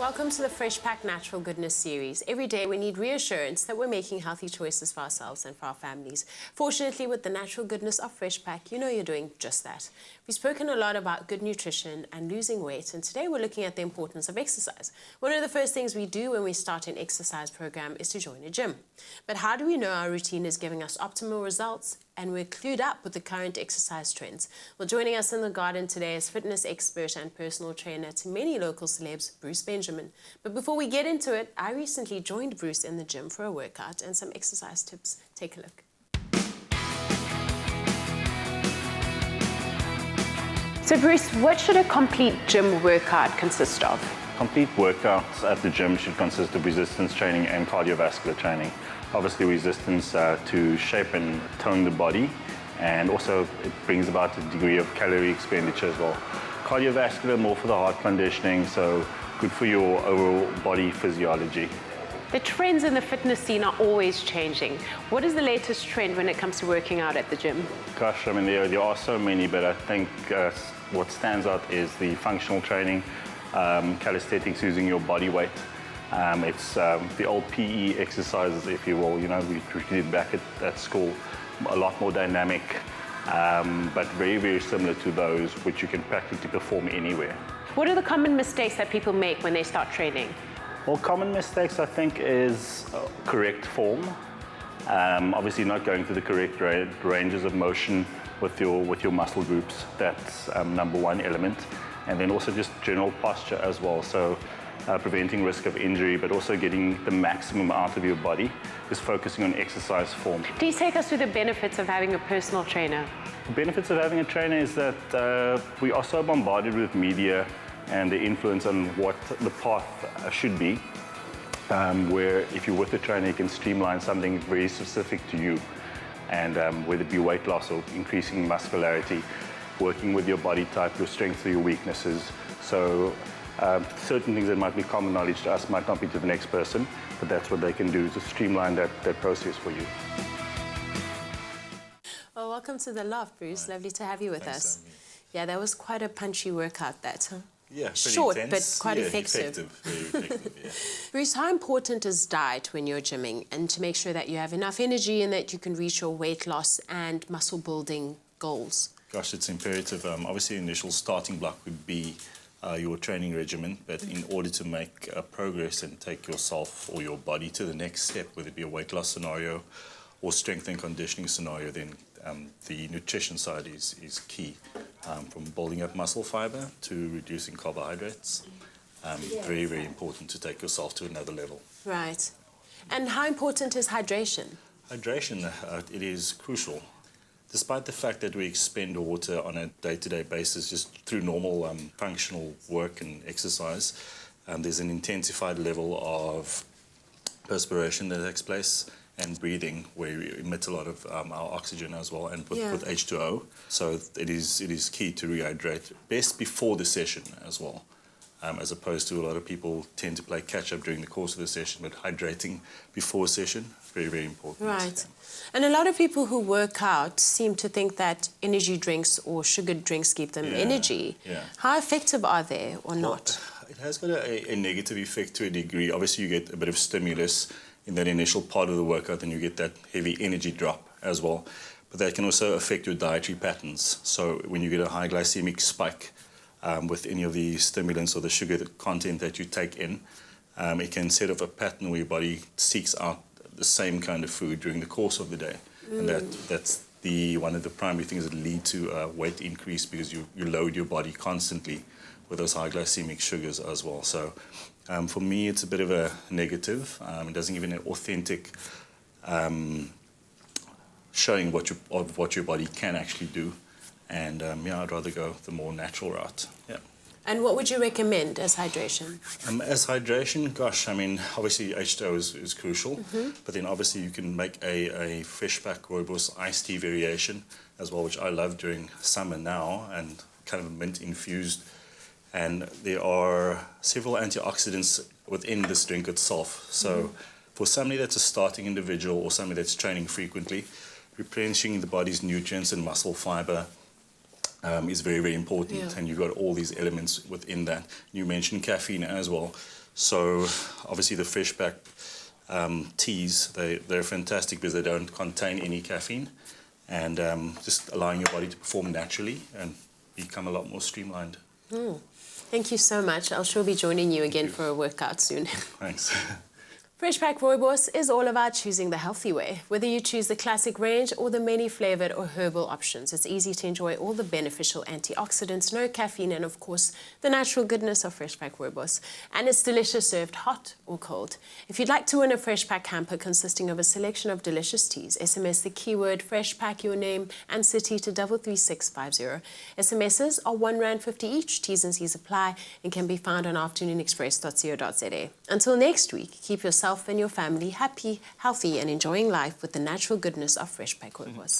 Welcome to the Fresh Pack Natural Goodness series. Every day we need reassurance that we're making healthy choices for ourselves and for our families. Fortunately, with the natural goodness of Fresh Pack, you know you're doing just that. We've spoken a lot about good nutrition and losing weight, and today we're looking at the importance of exercise. One of the first things we do when we start an exercise program is to join a gym. But how do we know our routine is giving us optimal results and we're clued up with the current exercise trends? Well, joining us in the garden today is fitness expert and personal trainer to many local celebs, Bruce Benjamin. But before we get into it, I recently joined Bruce in the gym for a workout and some exercise tips. Take a look. So Bruce, what should a complete gym workout consist of? Complete workouts at the gym should consist of resistance training and cardiovascular training. Obviously resistance to shape and tone the body, and also it brings about a degree of calorie expenditure as well. Cardiovascular, more for the heart conditioning, so good for your overall body physiology. The trends in the fitness scene are always changing. What is the latest trend when it comes to working out at the gym? Gosh, I mean, there are so many, but I think what stands out is the functional training, calisthenics using your body weight. It's the old PE exercises, if you will. You know, we did back at school, a lot more dynamic, but very, very similar to those which you can practically perform anywhere. What are the common mistakes that people make when they start training? Well, common mistakes, I think, is correct form. Obviously not going through the correct ranges of motion with your muscle groups. That's number one element. And then also just general posture as well. So preventing risk of injury, but also getting the maximum out of your body, is focusing on exercise form. Please take us through the benefits of having a personal trainer. The benefits of having a trainer is that we are so bombarded with media and the influence on what the path should be, where if you're with a trainer, you can streamline something very specific to you, and whether it be weight loss or increasing muscularity, working with your body type, your strengths or your weaknesses. So certain things that might be common knowledge to us might not be to the next person, but that's what they can do to streamline that process for you. Well, welcome to the Loft, Bruce. Right. Lovely to have you with us. Yeah, that was quite a punchy workout, that, huh? Yeah, short, intense, but quite yeah, effective. Very effective, yeah. Bruce, how important is diet when you're gymming, and to make sure that you have enough energy and that you can reach your weight loss and muscle building goals? Gosh, it's imperative. Obviously, the initial starting block would be your training regimen, but in order to make progress and take yourself or your body to the next step, whether it be a weight loss scenario or strength and conditioning scenario, then the nutrition side is key. From building up muscle fiber to reducing carbohydrates. Very, very important to take yourself to another level. Right. And how important is hydration? Hydration, it is crucial. Despite the fact that we expend water on a day-to-day basis just through normal functional work and exercise, there's an intensified level of perspiration that takes place and breathing, where we emit a lot of our oxygen as well, and with H2O. So it is key to rehydrate, best before the session as well, as opposed to a lot of people tend to play catch-up during the course of the session, but hydrating before a session, very, very important. Right. And a lot of people who work out seem to think that energy drinks or sugared drinks give them energy. Yeah. How effective are they or not? It has got a negative effect to a degree. Obviously, you get a bit of stimulus in that initial part of the workout, and you get that heavy energy drop as well. But that can also affect your dietary patterns. So when you get a high glycemic spike with any of the stimulants or the sugar content that you take in, it can set off a pattern where your body seeks out the same kind of food during the course of the day. And that's one of the primary things that lead to weight increase, because you load your body constantly with those high glycemic sugars as well. So for me, it's a bit of a negative. It doesn't give an authentic showing of what your body can actually do. And I'd rather go the more natural route. Yeah. And what would you recommend as hydration? As hydration, gosh, I mean, obviously H2O is crucial, but then obviously you can make a Fresh Pack Rooibos iced tea variation as well, which I love during summer now, and kind of mint infused. And there are several antioxidants within this drink itself. So for somebody that's a starting individual or somebody that's training frequently, replenishing the body's nutrients and muscle fiber is very, very important. And you've got all these elements within that. You mentioned caffeine as well. So obviously the fresh pack teas, they're fantastic because they don't contain any caffeine, and just allowing your body to perform naturally and become a lot more streamlined. Thank you so much. I'll sure be joining you again for a workout soon. Thanks. Freshpak Rooibos is all about choosing the healthy way. Whether you choose the classic range or the many flavored or herbal options, it's easy to enjoy all the beneficial antioxidants, no caffeine, and of course, the natural goodness of Freshpak Rooibos. And it's delicious served hot or cold. If you'd like to win a Freshpak hamper consisting of a selection of delicious teas, SMS the keyword Freshpak, your name and city to 33650. SMSs are R1.50 each. T's and C's apply and can be found on afternoonexpress.co.za. Until next week, keep yourself and your family happy, healthy, and enjoying life with the natural goodness of Freshpak Rooibos.